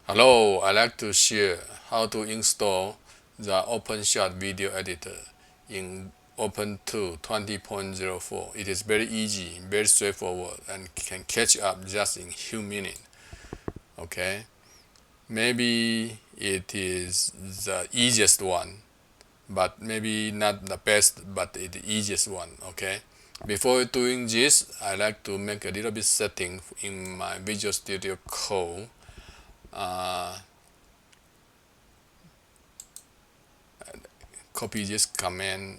Hello, I'd like to share how to install the OpenShot video editor in Bubntu 20.04. It is very easy, very straightforward, and can catch up just in few minutes. Okay, maybe it is the easiest one, but maybe not the best, but the easiest one. Okay, before doing this, I like to make a little bit setting in my Visual Studio Code. Copy this command,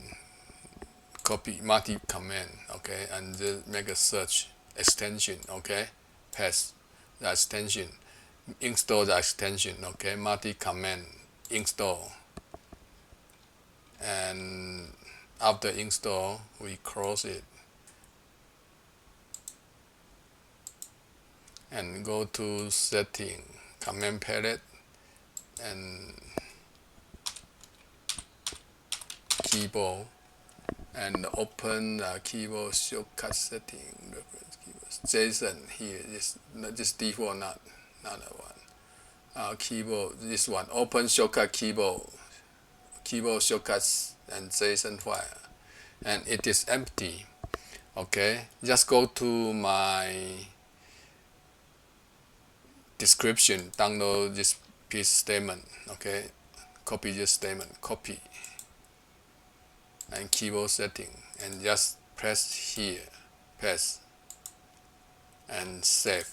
copy multi-command, okay, and just make a search extension, okay, paste the extension, install the extension, okay, multi-command install, and after install we close it and go to setting, command palette, and keyboard, and open the keyboard shortcut setting, reference keyboard, JSON here, this default, not that one. Keyboard, this one, open shortcut keyboard shortcuts and JSON file, and it is empty. Okay, just go to my description, download this piece statement, okay, copy this statement, copy, and keyboard setting, and just press here, paste, and save.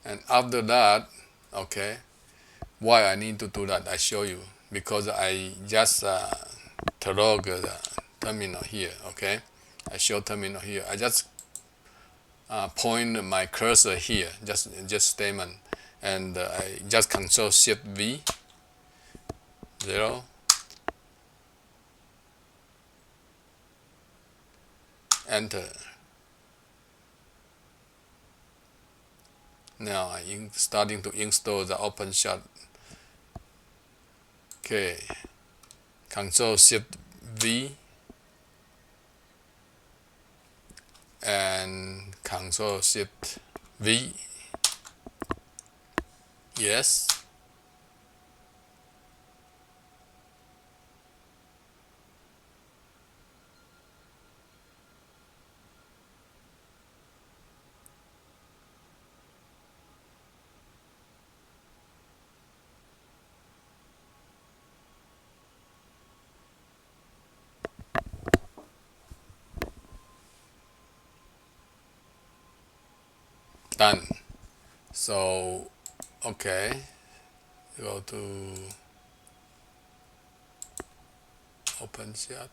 And after that, okay, why I need to do that, I show you, because I just toggle the terminal here, okay, I show terminal here, I just point my cursor here, just statement, and I just ctrl+shift+v, 0, enter. Now I'm starting to install the OpenShot. Okay, ctrl+shift+v and ctrl+shift+v. Yes. Done. So, okay, go to OpenShot,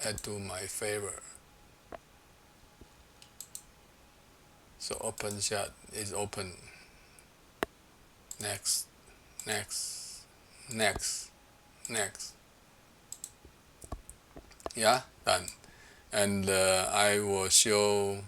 add to my favorite. So OpenShot is open. Next, next, next, next. Yeah, done. And I will show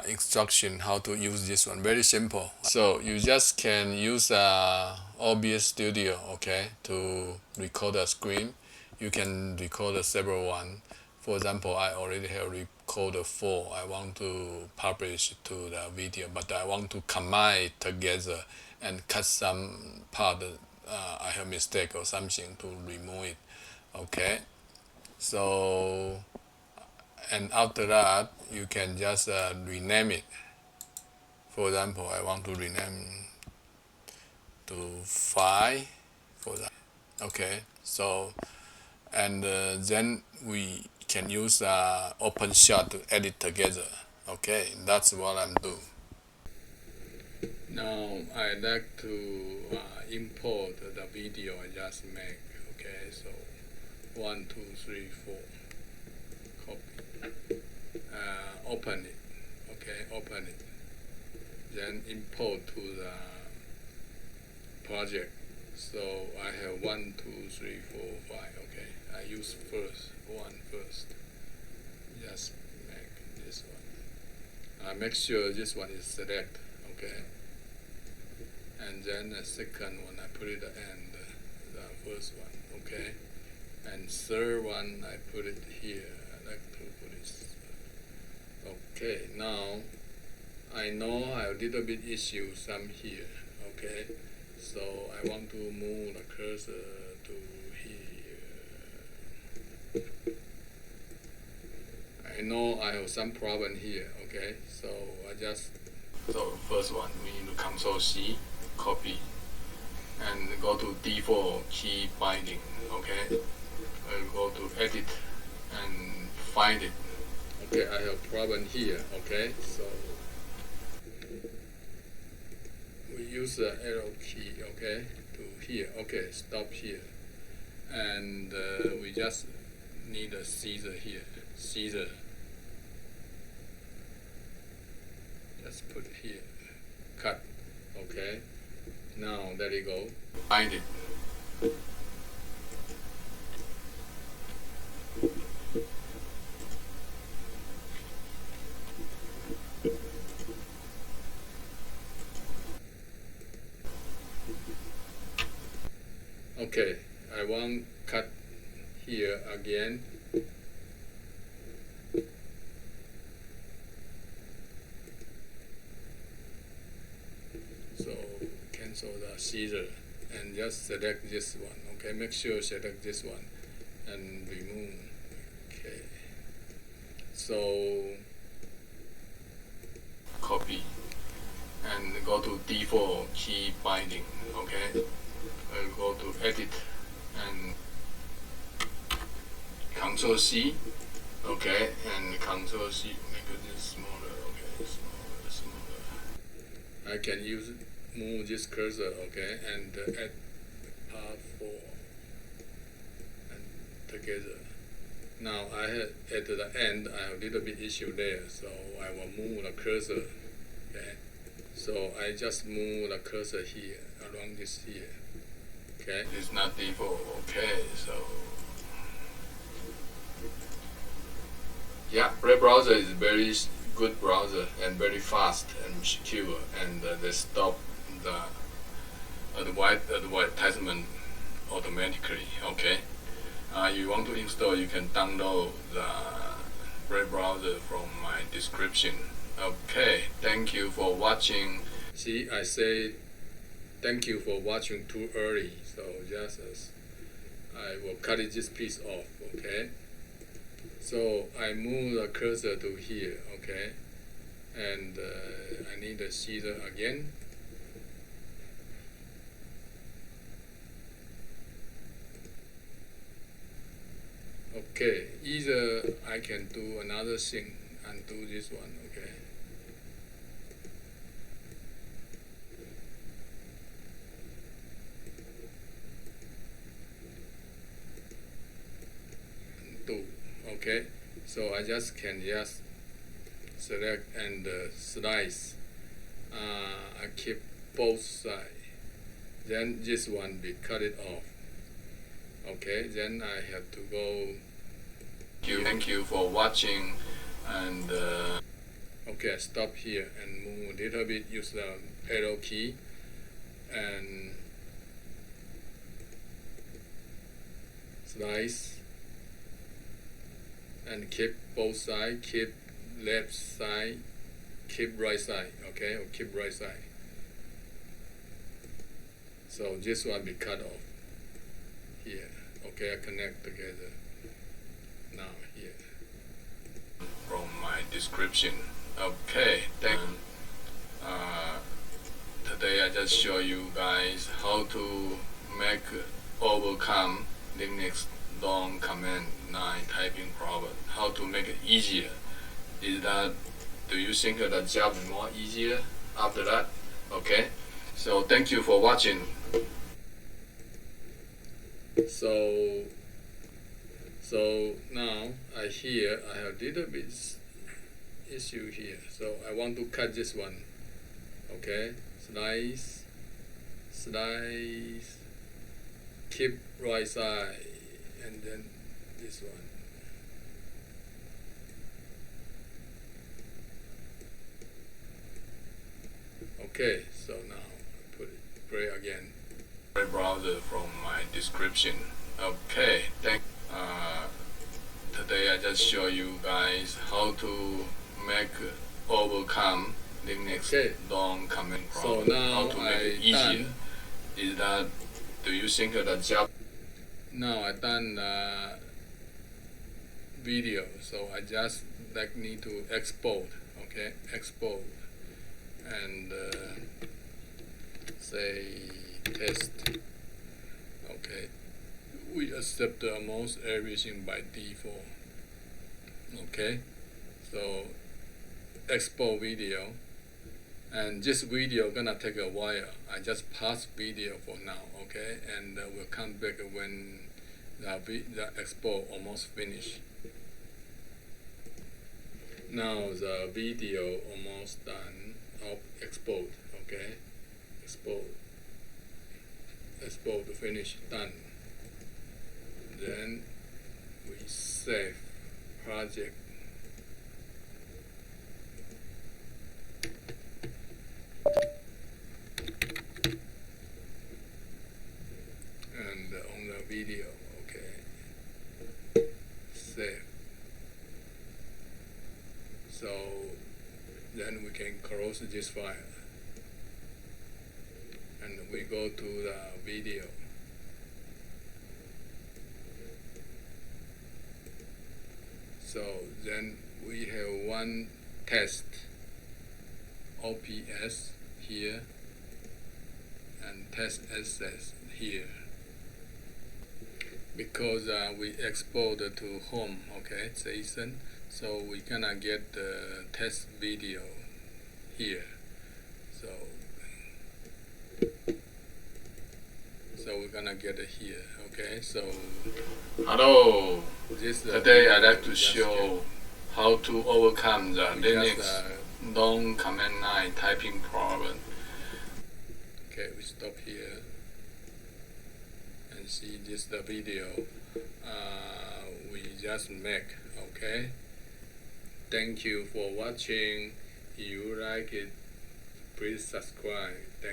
instruction how to use this one. Very simple. So you just can use OBS Studio, okay, to record a screen. You can record several one. For example, I already have recorded 4. I want to publish to the video, but I want to combine it together and cut some part. I have mistake or something to remove it. Okay, so, and after that you can just rename it. For example, I want to rename to file for that. Okay, so, and then we can use OpenShot to edit together. Okay, that's what I'm doing. Now I like to import the video I just made. Okay, so 1, 2, 3, 4. Copy. Open it. Okay, open it. Then import to the project. So I have 1, 2, 3, 4, 5. Okay, I use one first. Just make this one. Make sure this one is select. Okay, and then the second one I put it at the end. The first one. okay. And third one, I put it here. I like to put it. Okay, now I know I have a little bit issue some here. Okay, so I want to move the cursor to here. I know I have some problem here. Okay, so first one we need to Ctrl+C, copy, and go to default key binding. Okay, I'll go to edit and find it. Okay, I have problem here. Okay, so we use the arrow key. Okay, to here. Okay, stop here, and we just need a scissor here. Scissor. Just put here. Cut. Okay. Now there you go. Find it. Okay, I want cut here again. So cancel the scissor and just select this one. Okay, make sure select this one and remove. Okay, so copy and go to default key binding. Okay, I'll go to edit and Ctrl+C. Okay, and Ctrl+C, make it smaller. Okay, smaller. I can move this cursor. Okay, and add part 4 and together. Now I had at the end I have a little bit issue there, so I will move the cursor. Okay, so I just move the cursor here along this here. Okay, it's not default. Okay, so yeah, Brave browser is very good browser and very fast and secure, and they stop the advertisement automatically. Okay, you want to install, you can download the Brave browser from my description. Okay, thank you for watching. See, I say thank you for watching too early, so just as I will cut this piece off. Okay, so I move the cursor to here. Okay, and I need the scissor again. Okay, either I can do another thing and do this one. Okay, do. Okay, so I just can select and slice. I keep both sides. Then this one be cut it off. Okay, then I have to go. Thank you for watching, and okay, I stop here and move a little bit. Use the arrow key and slice. And keep both sides, keep left side, keep right side. Okay, or keep right side. So this one be cut off here. Okay, I connect together. Now here. From my description. Okay, today I just show you guys how to overcome Linux long command line typing problem. How to make it easier. Do you think the job is more easier after that? Okay, so thank you for watching. So now I have a little bit issue here. So I want to cut this one. Okay, slice, keep right side, and then this one. Okay, so now I put it gray again. Browser from my description. Okay, today I just show you guys how to overcome Linux long command problem. So now how to make it easier. Is that, do you think the job? Now I done video, so I just need to export. Okay, export and say test. Okay, we accept almost everything by default. Okay, so export video, and this video gonna take a while. I just pause video for now. Okay, and we'll come back when the export almost finished. Now the video almost done. Export. Okay, export finish, done. Then we save project. And on the video, okay, save. So then we can close this file and we go to the video. So then we have one test OPS here and test SS here, because we export to home, okay, JSON, so we gonna get the test video here. So we're gonna get it here. Okay, so hello. Today I'd like to show how to overcome the Linux long command line typing problem. Okay, we stop here and see this the video we just make. Okay, thank you for watching. If you like it, please subscribe. Thank